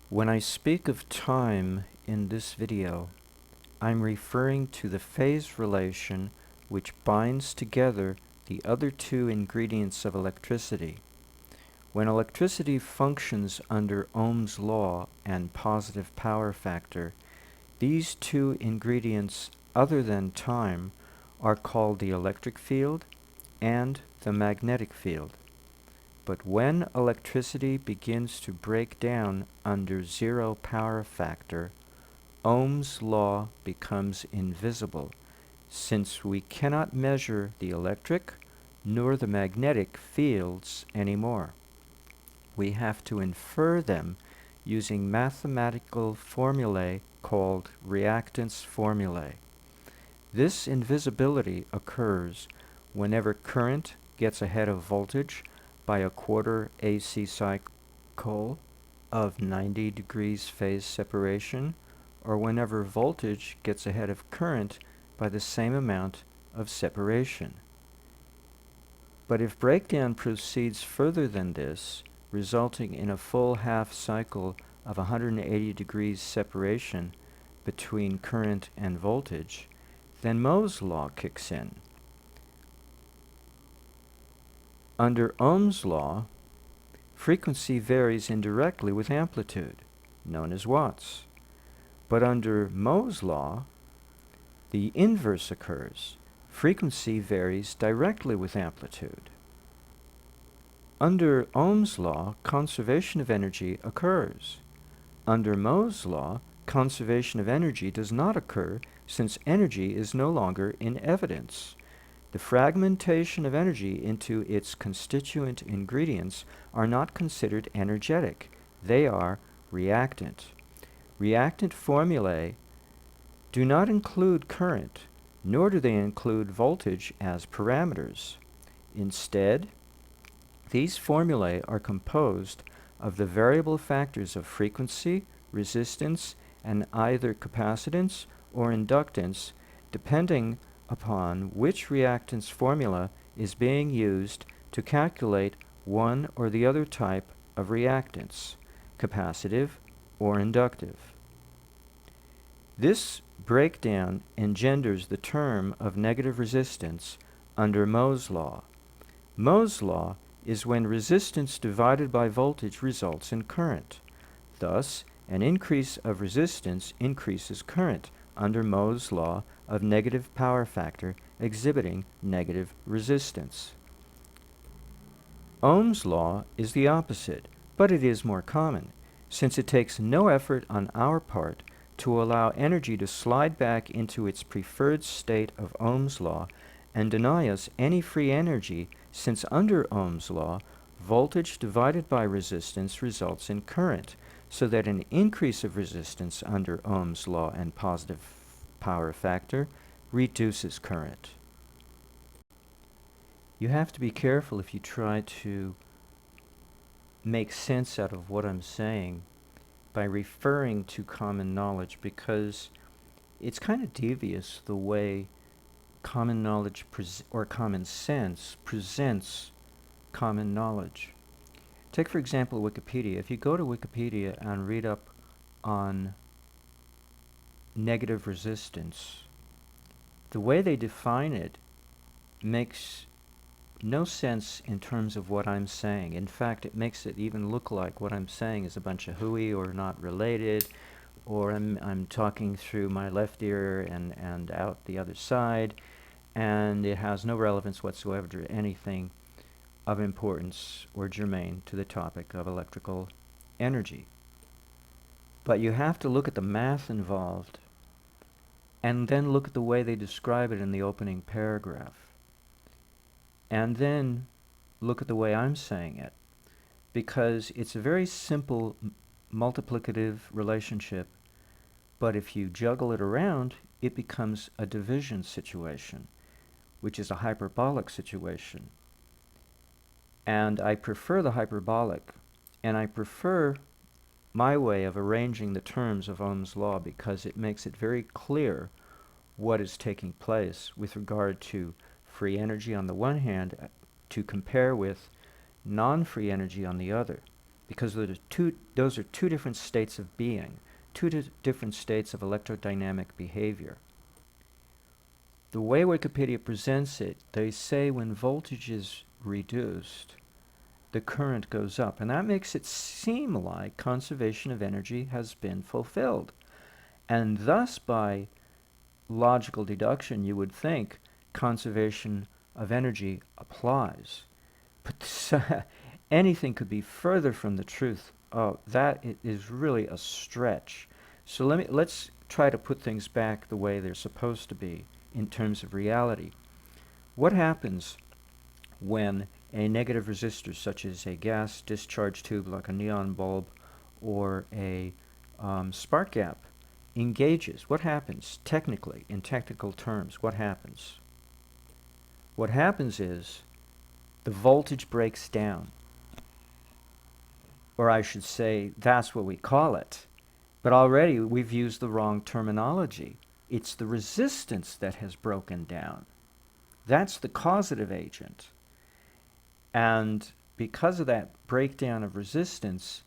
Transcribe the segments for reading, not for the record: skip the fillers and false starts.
When I speak of time in this video, I'm referring to the phase relation which binds together the other two ingredients of electricity. When electricity functions under Ohm's law and positive power factor, these two ingredients other than time are called the electric field and the magnetic field. But when electricity begins to break down under zero power factor, Ohm's law becomes invisible, since we cannot measure the electric nor the magnetic fields anymore. We have to infer them using mathematical formulae called reactance formulae. This invisibility occurs whenever current gets ahead of voltage by a quarter AC cycle of 90 degrees phase separation, or whenever voltage gets ahead of current by the same amount of separation. But if breakdown proceeds further than this, resulting in a full half cycle of 180 degrees separation between current and voltage, then Mohs law kicks in. Under Ohm's law, frequency varies indirectly with amplitude, known as watts. But under Mohs law, the inverse occurs. Frequency varies directly with amplitude. Under Ohm's law, conservation of energy occurs. Under Mohs law, conservation of energy does not occur since energy is no longer in evidence. The fragmentation of energy into its constituent ingredients are not considered energetic. They are reactant. Reactant formulae do not include current, nor do they include voltage as parameters. Instead, these formulae are composed of the variable factors of frequency, resistance, and either capacitance or inductance, depending upon which reactance formula is being used to calculate one or the other type of reactance, capacitive or inductive. This breakdown engenders the term of negative resistance under Mohs law. Mohs law is when resistance divided by voltage results in current. Thus, an increase of resistance increases current under Mohs law of negative power factor exhibiting negative resistance. Ohm's law is the opposite, but it is more common, since it takes no effort on our part to allow energy to slide back into its preferred state of Ohm's law and deny us any free energy, since under Ohm's law, voltage divided by resistance results in current, so that an increase of resistance under Ohm's law and positive power factor reduces current. You have to be careful if you try to make sense out of what I'm saying by referring to common knowledge, because it's kind of devious the way common knowledge or common sense presents common knowledge. Take, for example, Wikipedia. If you go to Wikipedia and read up on negative resistance, the way they define it makes no sense in terms of what I'm saying. In fact, it makes it even look like what I'm saying is a bunch of hooey or not related, or I'm talking through my left ear and out the other side, and it has no relevance whatsoever to anything of importance or germane to the topic of electrical energy. But you have to look at the math involved and then look at the way they describe it in the opening paragraph. And then look at the way I'm saying it, because it's a very simple multiplicative relationship, but if you juggle it around, it becomes a division situation, which is a hyperbolic situation. And I prefer the hyperbolic, and I prefer my way of arranging the terms of Ohm's law because it makes it very clear what is taking place with regard to free energy on the one hand to compare with non-free energy on the other. because those are two different states of being, different states of electrodynamic behavior. The way Wikipedia presents it, they say when voltage is reduced, the current goes up, and that makes it seem like conservation of energy has been fulfilled. And thus, by logical deduction, you would think conservation of energy applies. But anything could be further from the truth. Oh, that is really a stretch. So let's try to put things back the way they're supposed to be in terms of reality. What happens when a negative resistor, such as a gas discharge tube like a neon bulb or a spark gap, engages? What happens technically, in technical terms? What happens? What happens is the voltage breaks down. Or I should say, that's what we call it. But already we've used the wrong terminology. It's the resistance that has broken down. That's the causative agent. And because of that breakdown of resistance,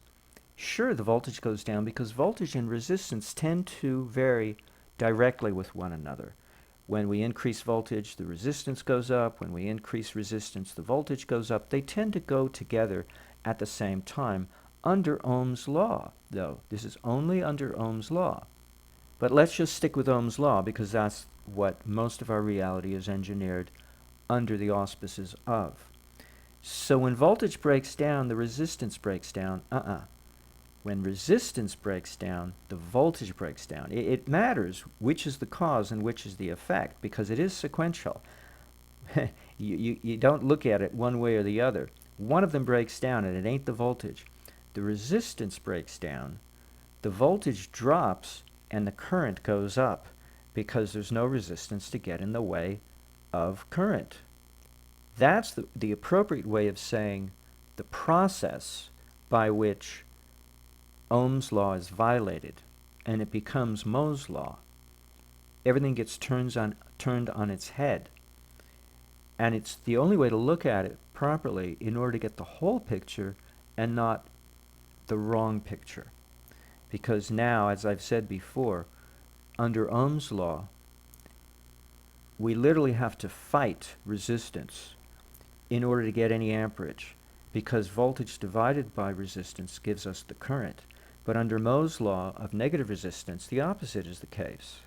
sure, the voltage goes down because voltage and resistance tend to vary directly with one another. When we increase voltage, the resistance goes up. When we increase resistance, the voltage goes up. They tend to go together at the same time under Ohm's law, though. This is only under Ohm's law. But let's just stick with Ohm's law because that's what most of our reality is engineered under the auspices of. So when voltage breaks down, the resistance breaks down. When resistance breaks down, the voltage breaks down. It matters which is the cause and which is the effect because it is sequential. You don't look at it one way or the other. One of them breaks down and it ain't the voltage. The resistance breaks down, the voltage drops, and the current goes up because there's no resistance to get in the way of current. That's the appropriate way of saying the process by which Ohm's law is violated, and it becomes Mohs law. Everything gets turned on its head. And it's the only way to look at it properly in order to get the whole picture and not the wrong picture. Because now, as I've said before, under Ohm's law, we literally have to fight resistance in order to get any amperage, because voltage divided by resistance gives us the current. But under Mohs law of negative resistance, the opposite is the case.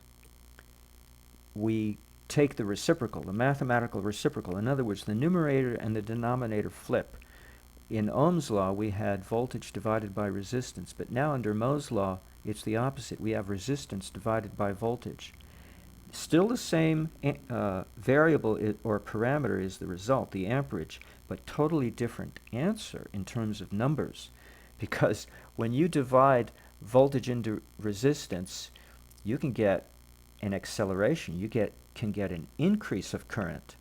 We take the reciprocal, the mathematical reciprocal. In other words, the numerator and the denominator flip. In Ohm's law, we had voltage divided by resistance, but now under Mohs law, it's the opposite. We have resistance divided by voltage. Still the same variable or parameter is the result, the amperage, but totally different answer in terms of numbers. Because when you divide voltage into resistance, you can get an acceleration. You can get an increase of current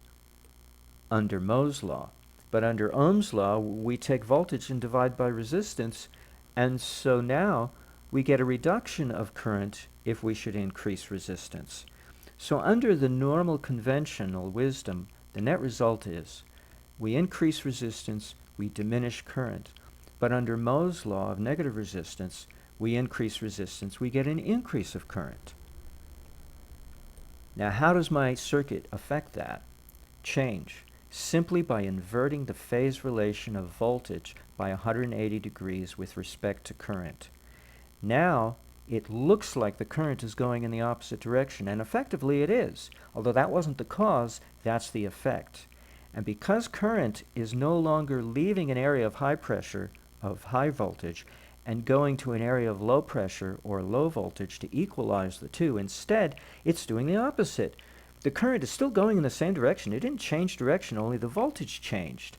under Mohs law. But under Ohm's law, we take voltage and divide by resistance, and so now we get a reduction of current if we should increase resistance. So under the normal conventional wisdom, the net result is we increase resistance, we diminish current. But under Mohs law of negative resistance, we increase resistance, we get an increase of current. Now, how does my circuit affect that? Change. Simply by inverting the phase relation of voltage by 180 degrees with respect to current. Now, it looks like the current is going in the opposite direction, and effectively it is. Although that wasn't the cause, that's the effect. And because current is no longer leaving an area of high pressure, of high voltage, and going to an area of low pressure or low voltage to equalize the two, instead, it's doing the opposite. The current is still going in the same direction. It didn't change direction, only the voltage changed.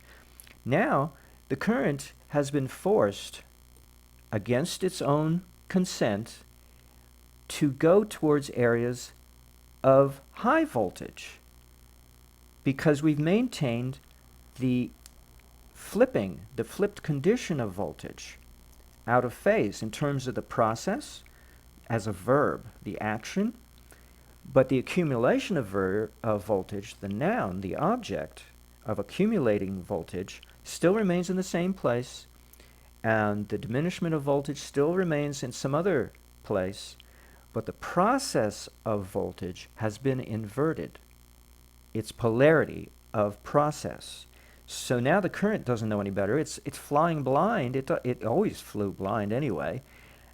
Now, the current has been forced, against its own consent, to go towards areas of high voltage because we've maintained the flipped condition of voltage out of phase in terms of the process as a verb, the action, but the accumulation of voltage, the noun, the object of accumulating voltage, still remains in the same place, and the diminishment of voltage still remains in some other place, but the process of voltage has been inverted. Its polarity of process. So now the current doesn't know any better. It's flying blind. It always flew blind anyway.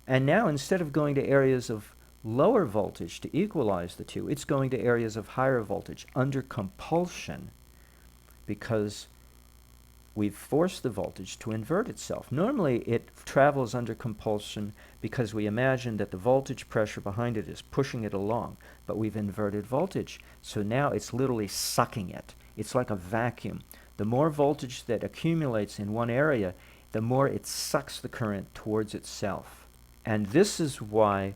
And now instead of going to areas of lower voltage to equalize the two, it's going to areas of higher voltage under compulsion, because we've forced the voltage to invert itself. Normally it travels under compulsion because we imagine that the voltage pressure behind it is pushing it along, but we've inverted voltage. So now it's literally sucking it. It's like a vacuum. The more voltage that accumulates in one area, the more it sucks the current towards itself. And this is why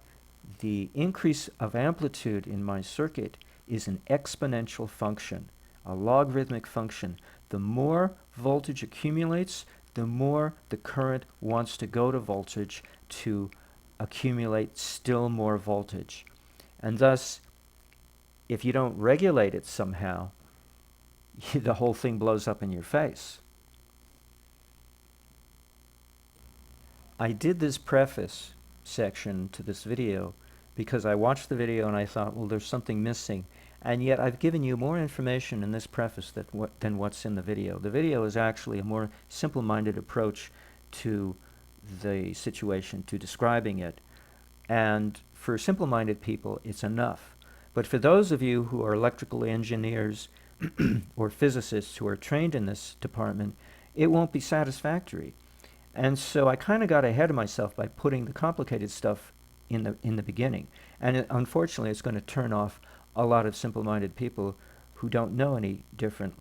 the increase of amplitude in my circuit is an exponential function, a logarithmic function. The more voltage accumulates, the more the current wants to go to voltage to accumulate still more voltage. And thus, if you don't regulate it somehow, the whole thing blows up in your face. I did this preface section to this video because I watched the video and I thought, well, there's something missing. And yet I've given you more information in this preface than what's in the video. The video is actually a more simple-minded approach to the situation, to describing it. And for simple-minded people, it's enough. But for those of you who are electrical engineers or physicists who are trained in this department, it won't be satisfactory. And so I kind of got ahead of myself by putting the complicated stuff in the beginning. And unfortunately, it's going to turn off a lot of simple-minded people who don't know any different.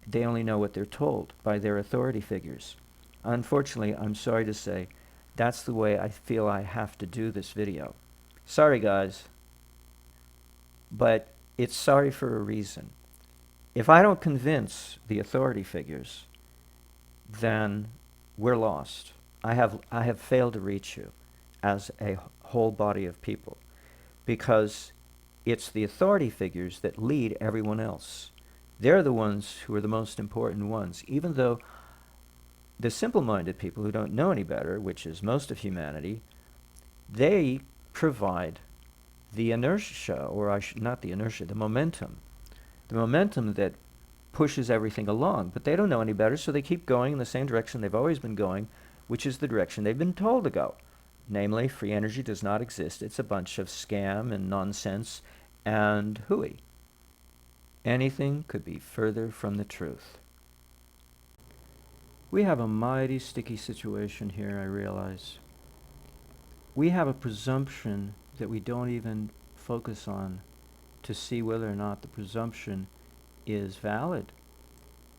They only know what they're told by their authority figures. Unfortunately, I'm sorry to say, that's the way I feel I have to do this video. Sorry, guys, but it's sorry for a reason. If I don't convince the authority figures, then we're lost. I have failed to reach you as a whole body of people, because it's the authority figures that lead everyone else. They're the ones who are the most important ones, even though the simple-minded people who don't know any better, which is most of humanity, they provide the inertia, or not the inertia, the momentum that pushes everything along. But they don't know any better, so they keep going in the same direction they've always been going, which is the direction they've been told to go. Namely, free energy does not exist. It's a bunch of scam and nonsense and hooey. Anything could be further from the truth. We have a mighty sticky situation here, I realize. We have a presumption that we don't even focus on to see whether or not the presumption is valid.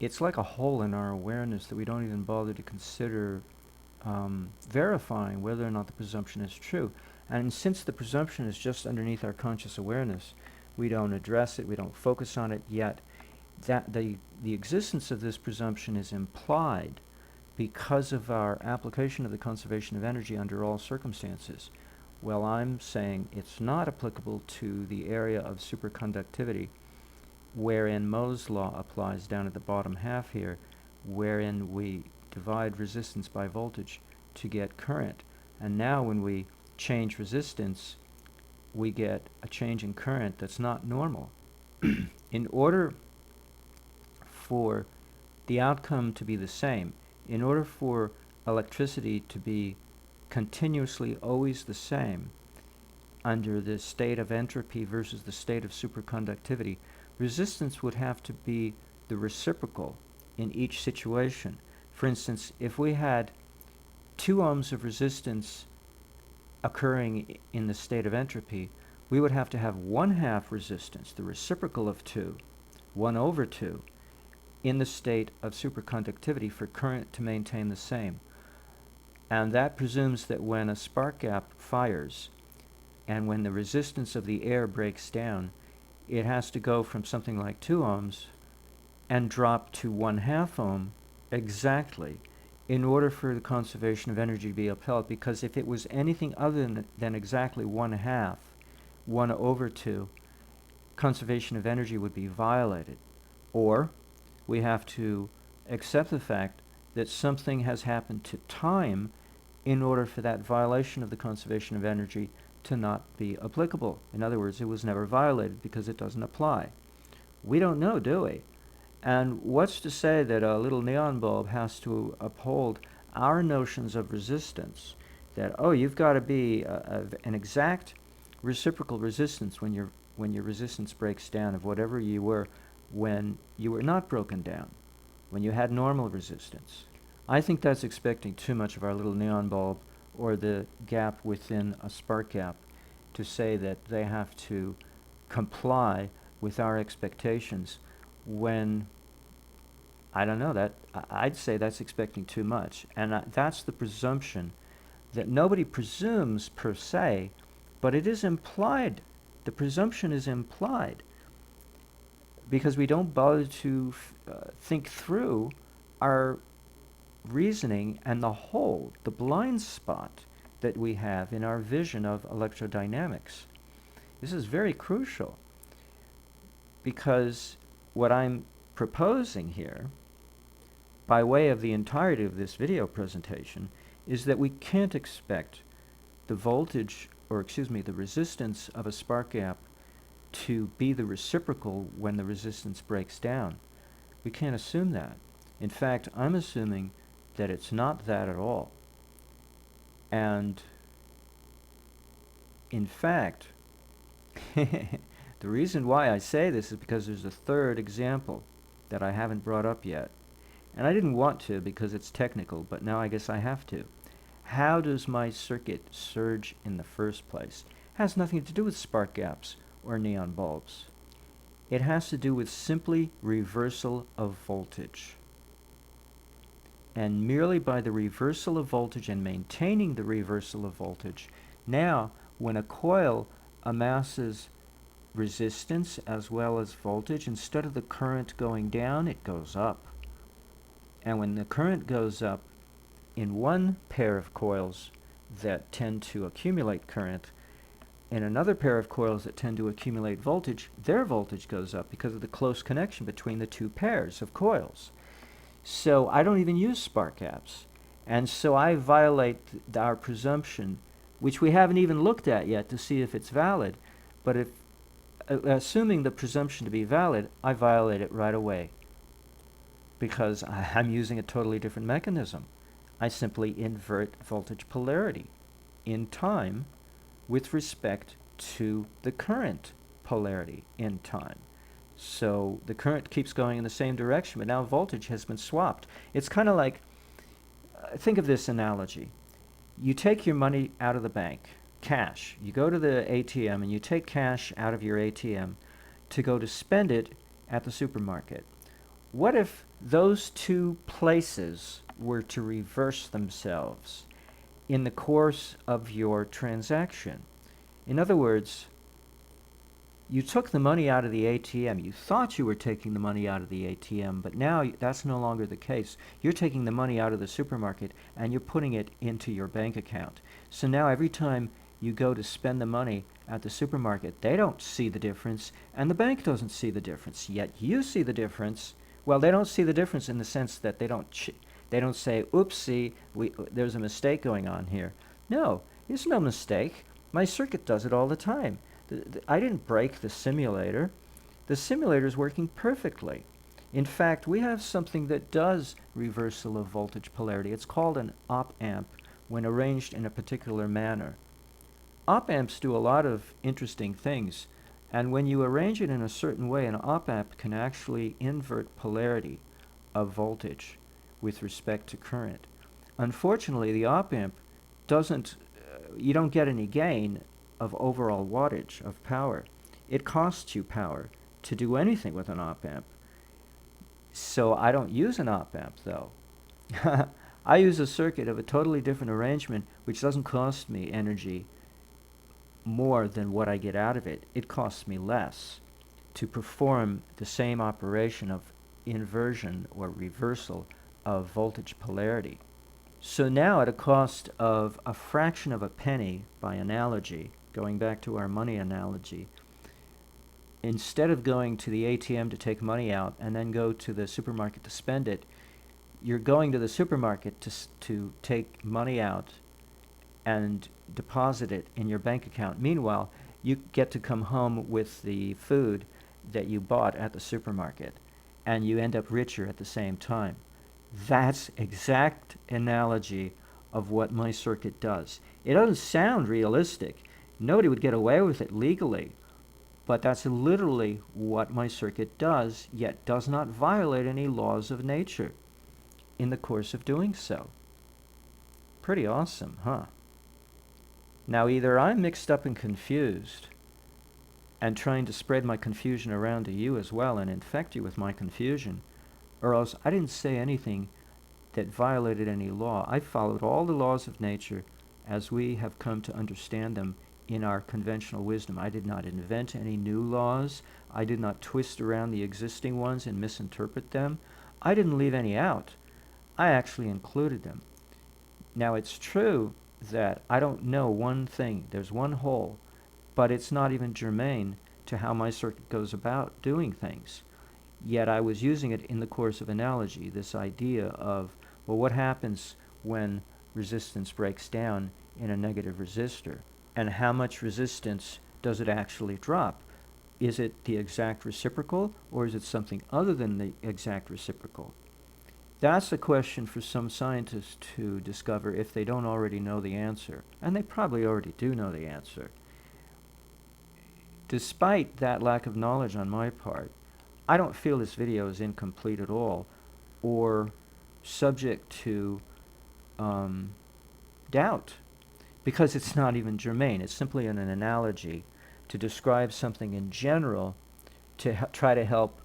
It's like a hole in our awareness that we don't even bother to consider verifying whether or not the presumption is true. And since the presumption is just underneath our conscious awareness, we don't address it, we don't focus on it yet. That the existence of this presumption is implied because of our application of the conservation of energy under all circumstances. Well, I'm saying it's not applicable to the area of superconductivity, wherein Ohms Law applies down at the bottom half here, wherein we divide resistance by voltage to get current. And now when we change resistance, we get a change in current that's not normal. In order for the outcome to be the same, in order for electricity to be continuously always the same under the state of entropy versus the state of superconductivity, resistance would have to be the reciprocal in each situation. For instance, if we had 2 ohms of resistance occurring in the state of entropy, we would have to have 1/2 resistance, the reciprocal of 2, 1/2, in the state of superconductivity for current to maintain the same. And that presumes that when a spark gap fires and when the resistance of the air breaks down, it has to go from something like 2 ohms and drop to 1/2 ohm exactly in order for the conservation of energy to be upheld, because if it was anything other than exactly 1/2, 1/2, conservation of energy would be violated. Or we have to accept the fact that something has happened to time in order for that violation of the conservation of energy to not be applicable. In other words, it was never violated because it doesn't apply. We don't know, do we? And what's to say that a little neon bulb has to uphold our notions of resistance, that, oh, you've got to be an exact reciprocal resistance when your resistance breaks down of whatever you were when you were not broken down, when you had normal resistance. I think that's expecting too much of our little neon bulb or the gap within a spark gap to say that they have to comply with our expectations when, I don't know, that I'd say that's expecting too much. And that's the presumption that nobody presumes per se, but it is implied. The presumption is implied because we don't bother to think through our reasoning and the blind spot that we have in our vision of electrodynamics. This is very crucial because what I'm proposing here, by way of the entirety of this video presentation, is that we can't expect the voltage, or excuse me, the resistance of a spark gap to be the reciprocal when the resistance breaks down. We can't assume that. In fact, I'm assuming that it's not that at all. And in fact, the reason why I say this is because there's a third example that I haven't brought up yet. And I didn't want to because it's technical, but now I guess I have to. How does my circuit surge in the first place? It has nothing to do with spark gaps or neon bulbs. It has to do with simply reversal of voltage. And merely by the reversal of voltage and maintaining the reversal of voltage, now when a coil amasses resistance as well as voltage, instead of the current going down, it goes up. And when the current goes up in one pair of coils that tend to accumulate current, in another pair of coils that tend to accumulate voltage, their voltage goes up because of the close connection between the two pairs of coils. So I don't even use spark gaps. And so I violate our presumption, which we haven't even looked at yet to see if it's valid. But if, assuming the presumption to be valid, I violate it right away because I'm using a totally different mechanism. I simply invert voltage polarity in time with respect to the current polarity in time. So the current keeps going in the same direction, but now voltage has been swapped. It's kind of like, think of this analogy. You take your money out of the bank, cash. You go to the ATM and you take cash out of your ATM to go to spend it at the supermarket. What if those two places were to reverse themselves in the course of your transaction? In other words, you took the money out of the ATM. You thought you were taking the money out of the ATM, but now that's no longer the case. You're taking the money out of the supermarket and you're putting it into your bank account. So now every time you go to spend the money at the supermarket, they don't see the difference and the bank doesn't see the difference. Yet you see the difference. Well, they don't see the difference in the sense that they don't say, oopsie, there's a mistake going on here. No, there's no mistake. My circuit does it all the time. I didn't break the simulator. The simulator is working perfectly. In fact, we have something that does reversal of voltage polarity. It's called an op-amp when arranged in a particular manner. Op-amps do a lot of interesting things, and when you arrange it in a certain way, an op-amp can actually invert polarity of voltage with respect to current. Unfortunately, the op-amp doesn't, you don't get any gain of overall wattage of power. It costs you power to do anything with an op-amp. So I don't use an op-amp though. I use a circuit of a totally different arrangement which doesn't cost me energy more than what I get out of it. It costs me less to perform the same operation of inversion or reversal of voltage polarity. So now at a cost of a fraction of a penny by analogy, going back to our money analogy, instead of going to the ATM to take money out and then go to the supermarket to spend it, you're going to the supermarket to take money out and deposit it in your bank account. Meanwhile, you get to come home with the food that you bought at the supermarket, and you end up richer at the same time. That's exact analogy of what my circuit does. It doesn't sound realistic. Nobody would get away with it legally, but that's literally what my circuit does, yet does not violate any laws of nature in the course of doing so. Pretty awesome, huh? Now, either I'm mixed up and confused and trying to spread my confusion around to you as well and infect you with my confusion, or else I didn't say anything that violated any law. I followed all the laws of nature as we have come to understand them in our conventional wisdom. I did not invent any new laws. I did not twist around the existing ones and misinterpret them. I didn't leave any out. I actually included them. Now, it's true that I don't know one thing. There's one hole, but it's not even germane to how my circuit goes about doing things. Yet I was using it in the course of analogy, this idea of, well, what happens when resistance breaks down in a negative resistor? And how much resistance does it actually drop? Is it the exact reciprocal, or is it something other than the exact reciprocal? That's a question for some scientists to discover if they don't already know the answer. And they probably already do know the answer. Despite that lack of knowledge on my part, I don't feel this video is incomplete at all or subject to doubt, because it's not even germane. It's simply an analogy to describe something in general to try to help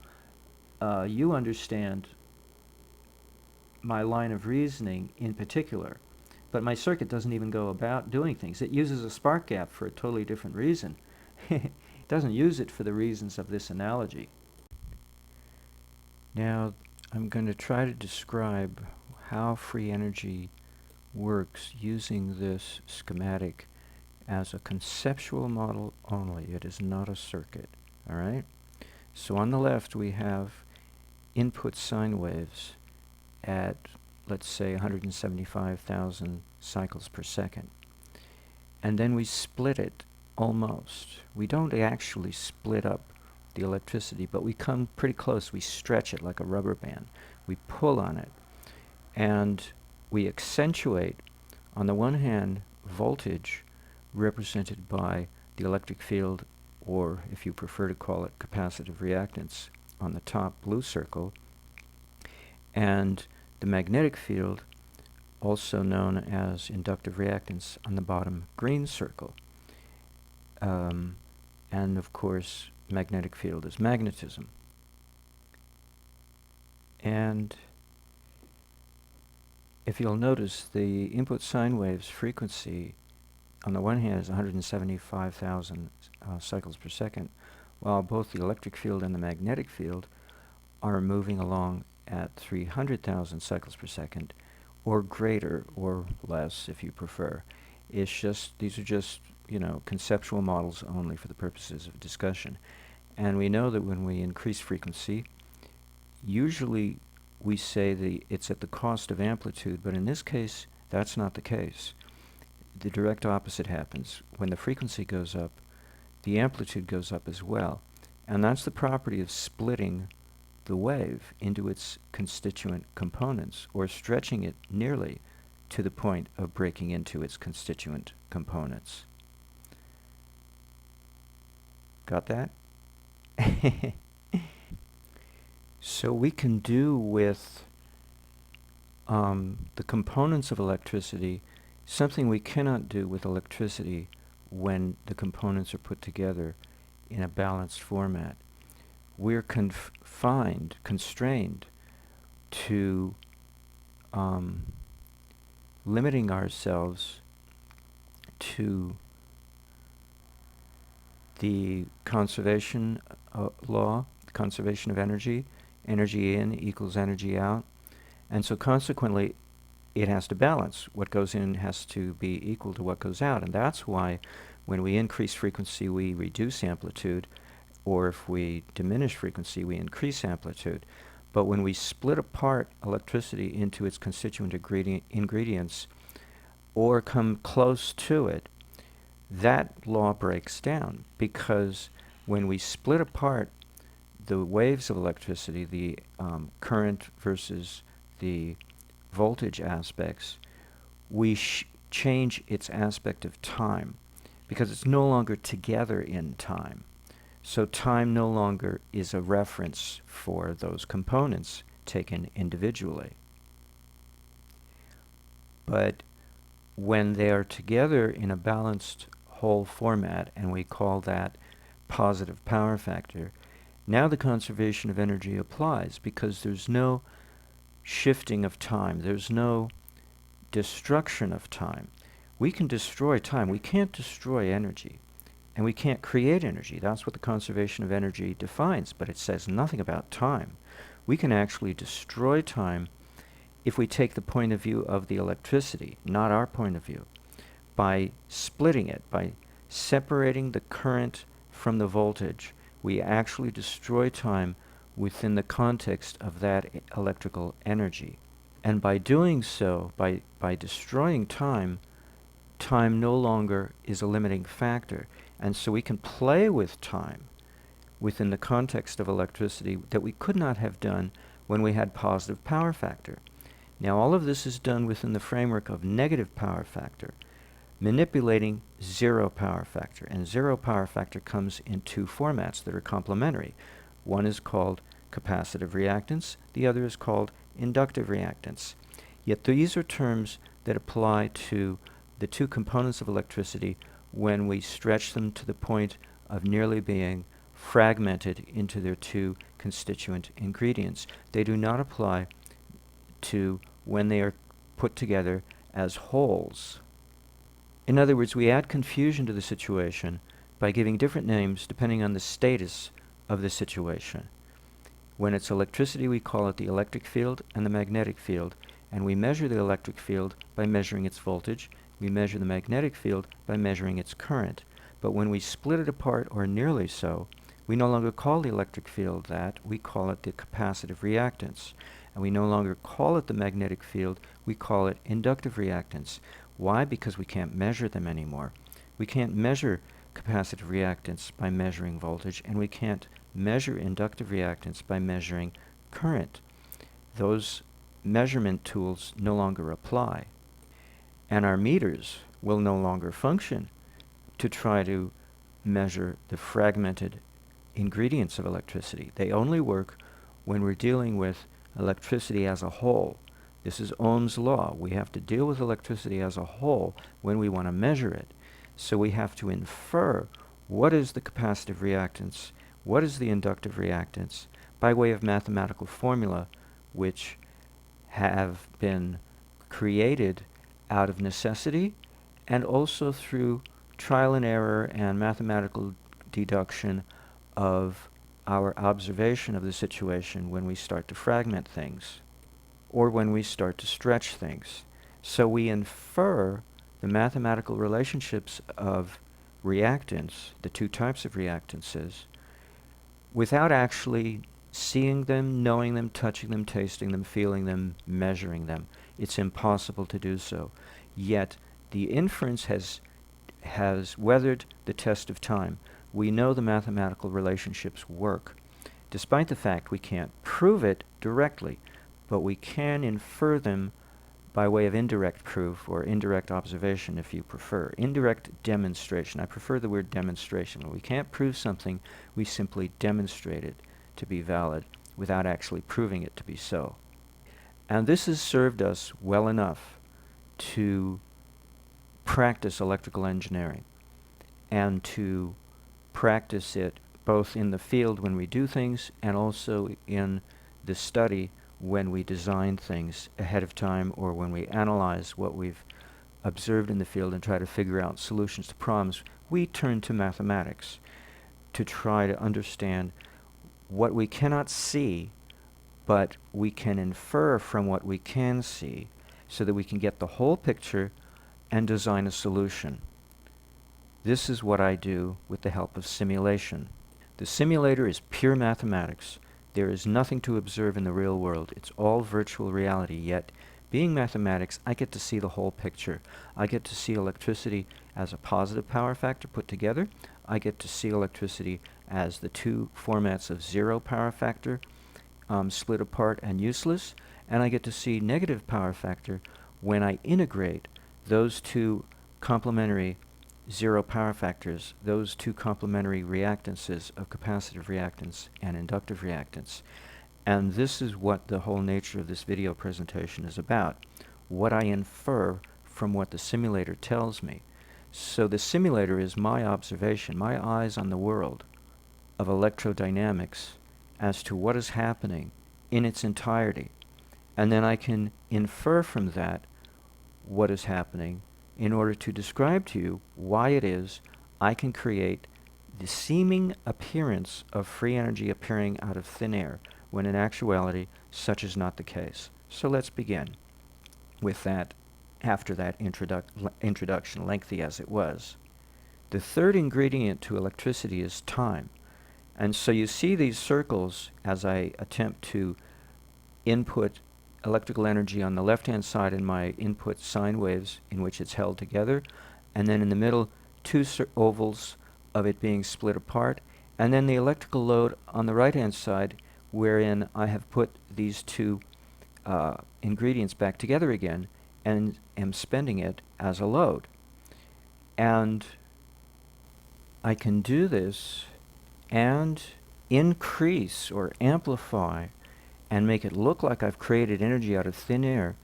you understand my line of reasoning in particular. But my circuit doesn't even go about doing things. It uses a spark gap for a totally different reason. It doesn't use it for the reasons of this analogy. Now, I'm going to try to describe how free energy works using this schematic as a conceptual model only. It is not a circuit, all right? So on the left, we have input sine waves at, let's say, 175,000 cycles per second. And then we split it almost. We don't actually split up the electricity, but we come pretty close. We stretch it like a rubber band. We pull on it. And we accentuate, on the one hand, voltage represented by the electric field, or if you prefer to call it capacitive reactance, on the top blue circle, and the magnetic field, also known as inductive reactance, on the bottom green circle. And of course, magnetic field is magnetism. And if you'll notice, the input sine waves frequency on the one hand is 175,000 cycles per second, while both the electric field and the magnetic field are moving along at 300,000 cycles per second, or greater, or less if you prefer. It's just, these are just, you know, conceptual models only for the purposes of discussion. And we know that when we increase frequency, usually we say it's at the cost of amplitude, but in this case, that's not the case. The direct opposite happens. When the frequency goes up, the amplitude goes up as well. And that's the property of splitting the wave into its constituent components, or stretching it nearly to the point of breaking into its constituent components. Got that? So we can do with the components of electricity something we cannot do with electricity when the components are put together in a balanced format. We're constrained to limiting ourselves to the conservation law, conservation of energy, energy in equals energy out, and so consequently it has to balance. What goes in has to be equal to what goes out, and that's why when we increase frequency we reduce amplitude, or if we diminish frequency we increase amplitude. But when we split apart electricity into its constituent ingredients, or come close to it, that law breaks down, because when we split apart the waves of electricity, the current versus the voltage aspects, we change its aspect of time, because it's no longer together in time. So time no longer is a reference for those components taken individually. But when they are together in a balanced whole format, and we call that positive power factor, now the conservation of energy applies, because there's no shifting of time, there's no destruction of time. We can destroy time. We can't destroy energy, and we can't create energy. That's what the conservation of energy defines, but it says nothing about time. We can actually destroy time if we take the point of view of the electricity, not our point of view, by splitting it, by separating the current from the voltage. We actually destroy time within the context of that electrical energy. And by doing so, by destroying time, time no longer is a limiting factor. And so we can play with time within the context of electricity that we could not have done when we had positive power factor. Now all of this is done within the framework of negative power factor, manipulating zero power factor. And zero power factor comes in two formats that are complementary. One is called capacitive reactance, the other is called inductive reactance. Yet these are terms that apply to the two components of electricity when we stretch them to the point of nearly being fragmented into their two constituent ingredients. They do not apply to when they are put together as wholes. In other words, we add confusion to the situation by giving different names depending on the status of the situation. When it's electricity, we call it the electric field and the magnetic field, and we measure the electric field by measuring its voltage. We measure the magnetic field by measuring its current. But when we split it apart, or nearly so, we no longer call the electric field that, we call it the capacitive reactance. And we no longer call it the magnetic field, we call it inductive reactance. Why? Because we can't measure them anymore. We can't measure capacitive reactance by measuring voltage, and we can't measure inductive reactance by measuring current. Those measurement tools no longer apply. And our meters will no longer function to try to measure the fragmented ingredients of electricity. They only work when we're dealing with electricity as a whole. This is Ohm's Law. We have to deal with electricity as a whole when we want to measure it. So we have to infer what is the capacitive reactance, what is the inductive reactance, by way of mathematical formula, which have been created out of necessity and also through trial and error and mathematical deduction of our observation of the situation when we start to fragment things or when we start to stretch things. So we infer the mathematical relationships of reactants, the two types of reactances, without actually seeing them, knowing them, touching them, tasting them, feeling them, measuring them. It's impossible to do so. Yet the inference has weathered the test of time. We know the mathematical relationships work, despite the fact we can't prove it directly, but we can infer them by way of indirect proof, or indirect observation if you prefer. Indirect demonstration. I prefer the word demonstration. When we can't prove something, we simply demonstrate it to be valid without actually proving it to be so. And this has served us well enough to practice electrical engineering and to practice it both in the field when we do things and also in the study when we design things ahead of time, or when we analyze what we've observed in the field and try to figure out solutions to problems. We turn to mathematics to try to understand what we cannot see, but we can infer from what we can see, so that we can get the whole picture and design a solution. This is what I do with the help of simulation. The simulator is pure mathematics. There is nothing to observe in the real world. It's all virtual reality, yet Being mathematics, I get to see the whole picture. I get to see electricity as a positive power factor put together. I get to see electricity as the two formats of zero power factor split apart and useless. And I get to see negative power factor when I integrate those two complementary zero power factors, those two complementary reactances of capacitive reactance and inductive reactance. And this is what the whole nature of this video presentation is about, what I infer from what the simulator tells me. So the simulator is my observation, my eyes on the world of electrodynamics as to what is happening in its entirety. And then I can infer from that what is happening in order to describe to you why it is I can create the seeming appearance of free energy appearing out of thin air, when in actuality such is not the case. So let's begin with that after that introduction, lengthy as it was. The third ingredient to electricity is time. And so you see these circles as I attempt to input electrical energy on the left-hand side in my input sine waves in which it's held together, and then in the middle two ovals of it being split apart, and then the electrical load on the right-hand side wherein I have put these two ingredients back together again and am spending it as a load. And I can do this and increase or amplify and make it look like I've created energy out of thin air,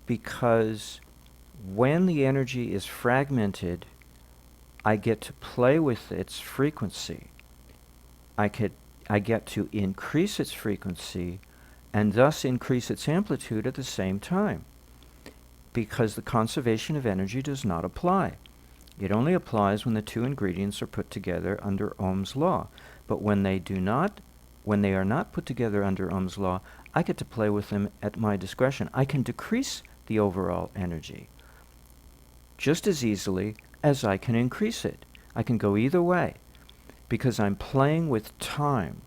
because when the energy is fragmented, I get to play with its frequency. I get to increase its frequency and thus increase its amplitude at the same time, because the conservation of energy does not apply. It only applies when the two ingredients are put together under Ohm's law. But when they are not put together under Ohm's law, I get to play with them at my discretion. I can decrease the overall energy just as easily as I can increase it. I can go either way, because I'm playing with time.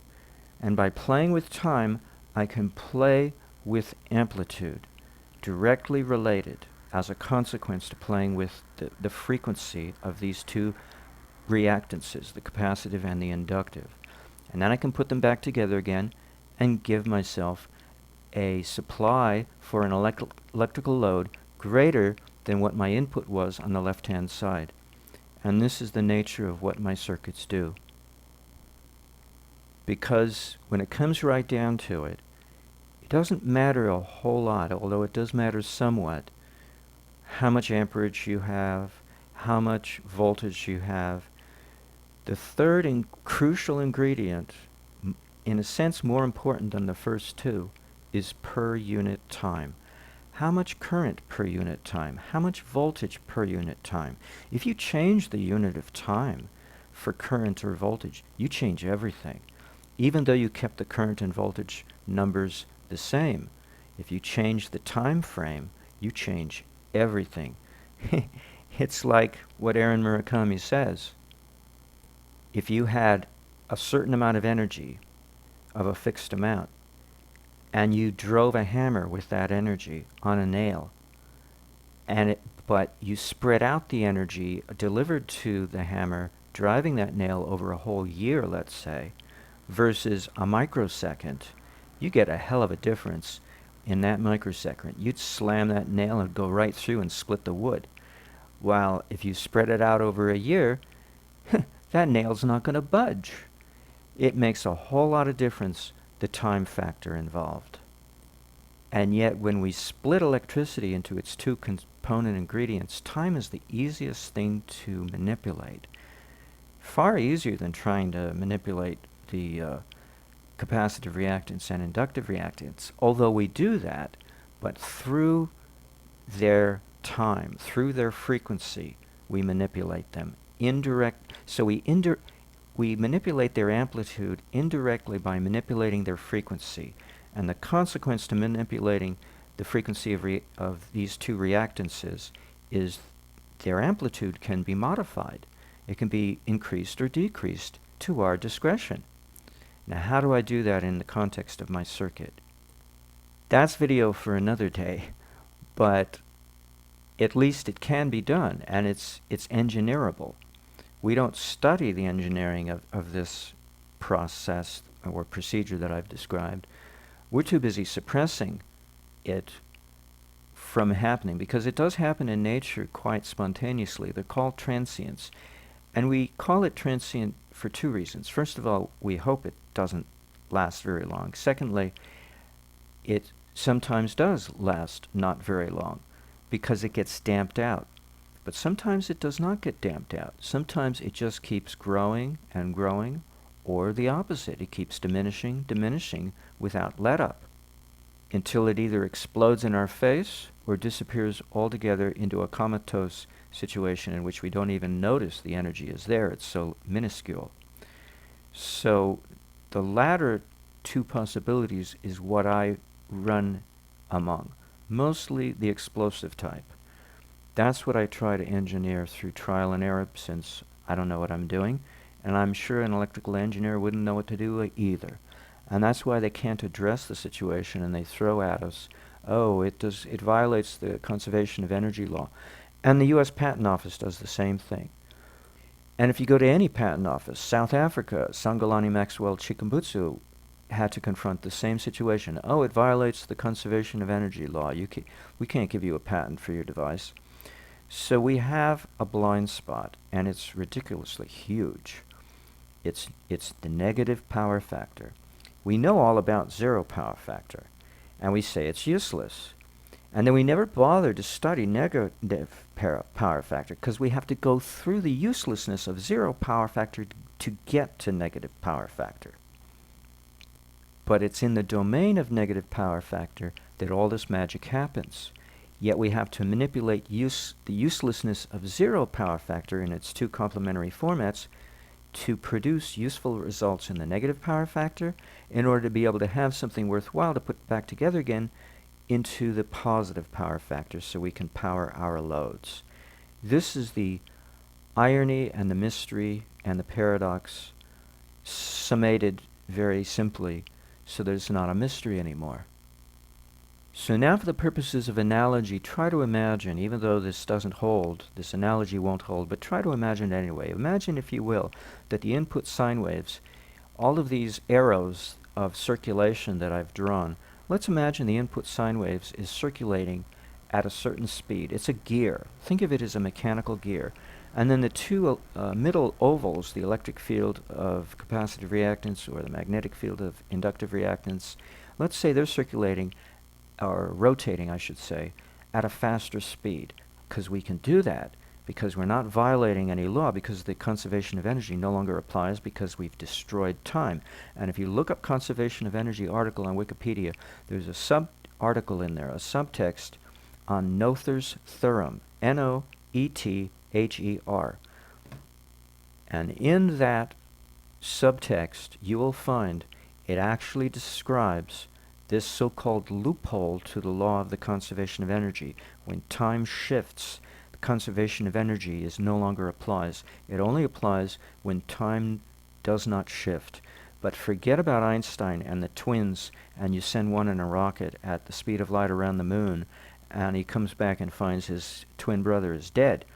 And by playing with time, I can play with amplitude, directly related as a consequence to playing with the frequency of these two reactances, the capacitive and the inductive. And then I can put them back together again and give myself a supply for an electrical load greater than what my input was on the left-hand side. And this is the nature of what my circuits do. Because when it comes right down to it, it doesn't matter a whole lot, although it does matter somewhat, how much amperage you have, how much voltage you have. The third and crucial ingredient, in a sense more important than the first two, is per unit time. How much current per unit time? How much voltage per unit time? If you change the unit of time for current or voltage, you change everything. Even though you kept the current and voltage numbers the same, if you change the time frame, you change everything. It's like what Aaron Murakami says. If you had a certain amount of energy of a fixed amount, and you drove a hammer with that energy on a nail, but you spread out the energy delivered to the hammer, driving that nail over a whole year, let's say, versus a microsecond, you get a hell of a difference in that microsecond. You'd slam that nail and go right through and split the wood. While if you spread it out over a year, that nail's not going to budge. It makes a whole lot of difference, the time factor involved. And yet when we split electricity into its two component ingredients, time is the easiest thing to manipulate. Far easier than trying to manipulate the capacitive reactance and inductive reactance, although we do that, but through their time, through their frequency, we manipulate them. So we manipulate their amplitude indirectly by manipulating their frequency. And the consequence to manipulating the frequency of these two reactances is their amplitude can be modified. It can be increased or decreased to our discretion. Now, how do I do that in the context of my circuit? That's video for another day. but at least it can be done, and it's engineerable. We don't study the engineering of this process or procedure that I've described. We're too busy suppressing it from happening, because it does happen in nature quite spontaneously. They're called transients. And we call it transient for two reasons. First of all, we hope it doesn't last very long. Secondly, it sometimes does last not very long because it gets damped out. But sometimes it does not get damped out. Sometimes it just keeps growing and growing, or the opposite. It keeps diminishing without let up, until it either explodes in our face or disappears altogether into a comatose situation in which we don't even notice the energy is there. It's so minuscule. So the latter two possibilities is what I run among, mostly the explosive type. That's what I try to engineer through trial and error, since I don't know what I'm doing, and I'm sure an electrical engineer wouldn't know what to do either. And that's why they can't address the situation, and they throw at us, oh, it violates the conservation of energy law. And the U.S. Patent Office does the same thing. And if you go to any patent office, South Africa, Sangolani Maxwell Chikumbutsu had to confront the same situation. Oh, it violates the conservation of energy law. We can't give you a patent for your device. So we have a blind spot, and it's ridiculously huge. It's the negative power factor. We know all about zero power factor, and we say it's useless. And then we never bother to study negative power factor, because we have to go through the uselessness of zero power factor to get to negative power factor. But it's in the domain of negative power factor that all this magic happens. Yet we have to manipulate the uselessness of zero power factor in its two complementary formats to produce useful results in the negative power factor, in order to be able to have something worthwhile to put back together again into the positive power factor, so we can power our loads. This is the irony and the mystery and the paradox summated very simply, so that it's not a mystery anymore. So now, for the purposes of analogy, try to imagine, even though this doesn't hold, this analogy won't hold, but try to imagine it anyway. Imagine, if you will, that the input sine waves, all of these arrows of circulation that I've drawn, let's imagine the input sine waves is circulating at a certain speed. It's a gear. Think of it as a mechanical gear. And then the two middle ovals, the electric field of capacitive reactance or the magnetic field of inductive reactance, let's say they're circulating, or rotating, I should say, at a faster speed. Because we can do that, because we're not violating any law, because the conservation of energy no longer applies, because we've destroyed time. And if you look up conservation of energy article on Wikipedia, there's a sub-article in there, a subtext on Noether's theorem, Noether. And in that subtext, you will find it actually describes this so-called loophole to the law of the conservation of energy. When time shifts, the conservation of energy no longer applies. It only applies when time does not shift. But forget about Einstein and the twins, and you send one in a rocket at the speed of light around the moon, and he comes back and finds his twin brother is dead.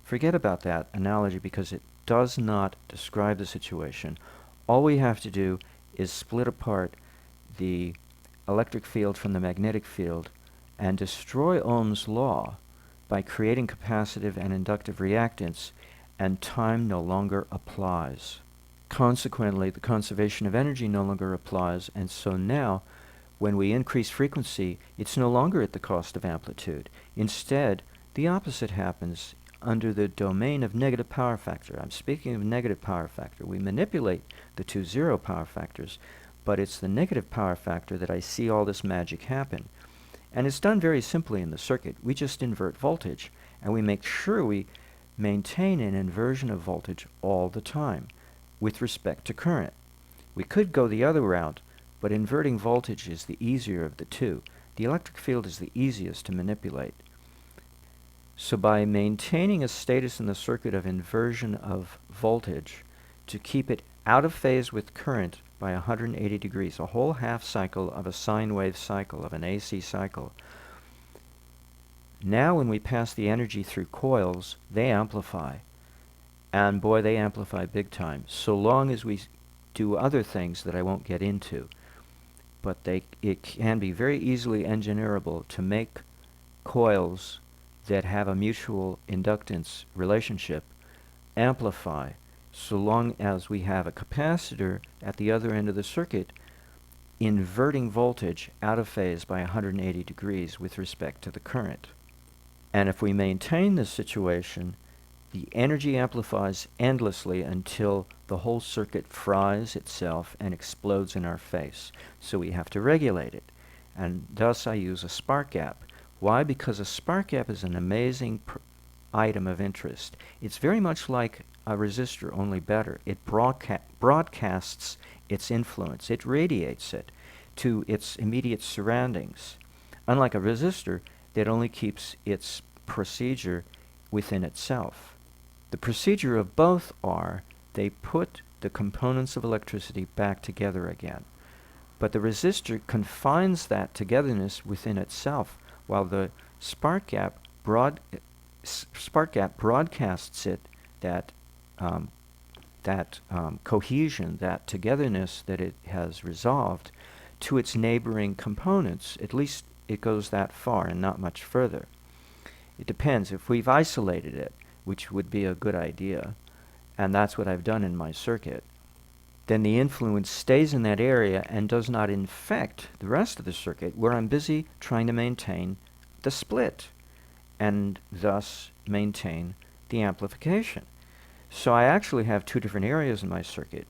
Forget about that analogy, because it does not describe the situation. All we have to do is split apart the electric field from the magnetic field and destroy Ohm's law by creating capacitive and inductive reactance, and time no longer applies. Consequently, the conservation of energy no longer applies, and so now, when we increase frequency, it's no longer at the cost of amplitude. Instead, the opposite happens under the domain of negative power factor. I'm speaking of negative power factor. We manipulate the two zero power factors, but it's the negative power factor that I see all this magic happen. And it's done very simply in the circuit. We just invert voltage, and we make sure we maintain an inversion of voltage all the time with respect to current. We could go the other route, but inverting voltage is the easier of the two. The electric field is the easiest to manipulate. So by maintaining a status in the circuit of inversion of voltage to keep it out of phase with current by 180 degrees, a whole half cycle of a sine wave cycle, of an AC cycle, Now when we pass the energy through coils, they amplify. And boy, they amplify big time, so long as we do other things that I won't get into. But it can be very easily engineerable to make coils that have a mutual inductance relationship amplify, so long as we have a capacitor at the other end of the circuit inverting voltage out of phase by 180 degrees with respect to the current. And if we maintain this situation, the energy amplifies endlessly until the whole circuit fries itself and explodes in our face. So we have to regulate it. And thus I use a spark gap. Why? Because a spark gap is an amazing item of interest. It's very much like a resistor, only better. It broadcasts its influence. It radiates it to its immediate surroundings. Unlike a resistor that only keeps its procedure within itself. The procedure of both are they put the components of electricity back together again. But the resistor confines that togetherness within itself, while the spark gap broadcasts it, that cohesion, that togetherness that it has resolved, to its neighboring components. At least it goes that far and not much further. It depends. If we've isolated it, which would be a good idea, and that's what I've done in my circuit, then the influence stays in that area and does not infect the rest of the circuit, where I'm busy trying to maintain the split and thus maintain the amplification. So I actually have two different areas in my circuit,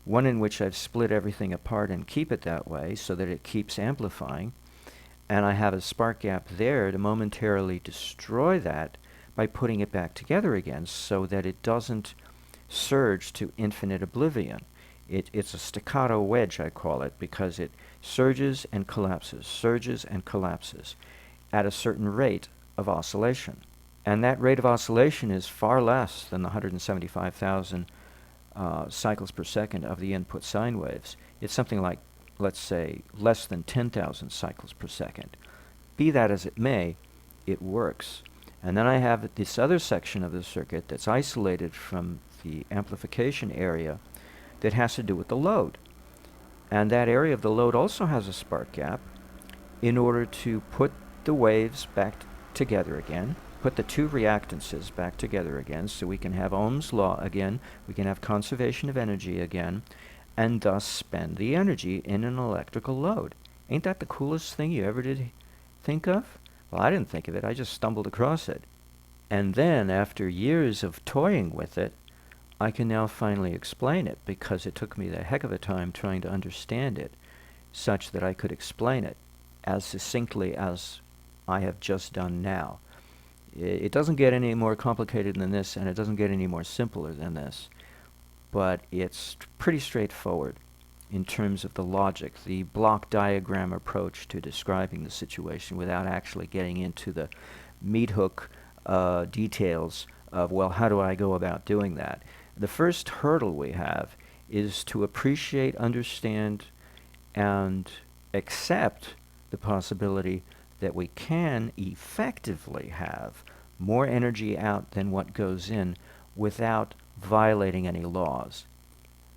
one in which I've split everything apart and keep it that way so that it keeps amplifying, and I have a spark gap there to momentarily destroy that by putting it back together again so that it doesn't surge to infinite oblivion. It's a staccato wedge, I call it, because it surges and collapses at a certain rate of oscillation. And that rate of oscillation is far less than the 175,000 cycles per second of the input sine waves. It's something like, let's say, less than 10,000 cycles per second. Be that as it may, it works. And then I have this other section of the circuit that's isolated from the amplification area that has to do with the load. And that area of the load also has a spark gap in order to put the waves back together again, put the two reactances back together again, so we can have Ohm's Law again, we can have conservation of energy again, and thus spend the energy in an electrical load. Ain't that the coolest thing you ever did think of? Well, I didn't think of it, I just stumbled across it. And then, after years of toying with it, I can now finally explain it, because it took me the heck of a time trying to understand it, such that I could explain it as succinctly as I have just done now. It doesn't get any more complicated than this, and it doesn't get any more simpler than this, but it's pretty straightforward in terms of the logic, the block diagram approach to describing the situation without actually getting into the meat hook details of, well, how do I go about doing that? The first hurdle we have is to appreciate, understand, and accept the possibility that we can effectively have more energy out than what goes in without violating any laws.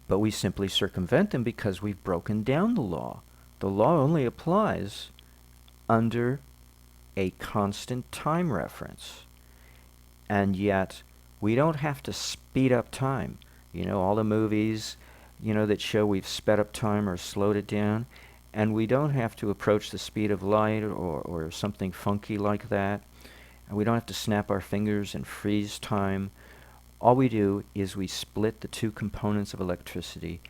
But we simply circumvent them because we've broken down the law. The law only applies under a constant time reference. And yet, we don't have to speed up time. You know, all the movies, that show we've sped up time or slowed it down. And we don't have to approach the speed of light or something funky like that. And we don't have to snap our fingers and freeze time. All we do is we split the two components of electricity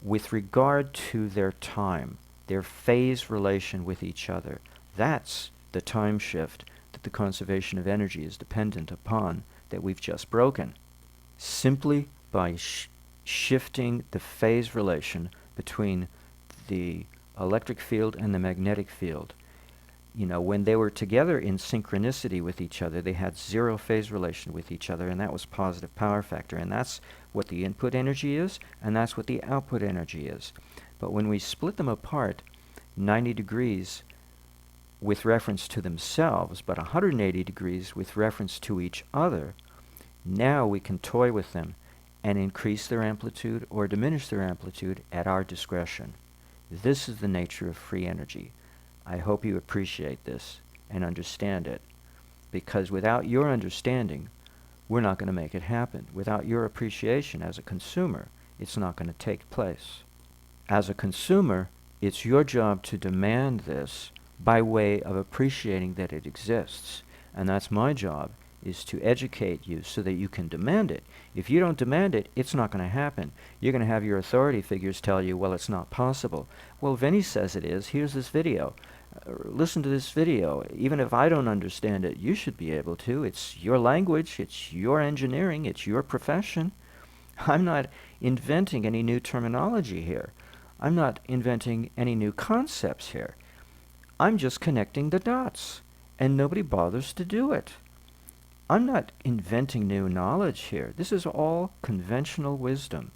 with regard to their time, their phase relation with each other. That's the time shift that the conservation of energy is dependent upon, that we've just broken. Simply by shifting the phase relation between the electric field and the magnetic field. When they were together in synchronicity with each other, they had zero phase relation with each other, and that was positive power factor. And that's what the input energy is, and that's what the output energy is. But when we split them apart 90 degrees, with reference to themselves, but 180 degrees with reference to each other, now we can toy with them and increase their amplitude or diminish their amplitude at our discretion. This is the nature of free energy. I hope you appreciate this and understand it, because without your understanding, we're not going to make it happen. Without your appreciation as a consumer, it's not going to take place. As a consumer, it's your job to demand this by way of appreciating that it exists. And that's my job, is to educate you so that you can demand it. If you don't demand it, it's not going to happen. You're going to have your authority figures tell you, well, it's not possible. Well, Vinny says it is. Here's this video. Listen to this video. Even if I don't understand it, you should be able to. It's your language. It's your engineering. It's your profession. I'm not inventing any new terminology here. I'm not inventing any new concepts here. I'm just connecting the dots, and nobody bothers to do it. I'm not inventing new knowledge here. This is all conventional wisdom.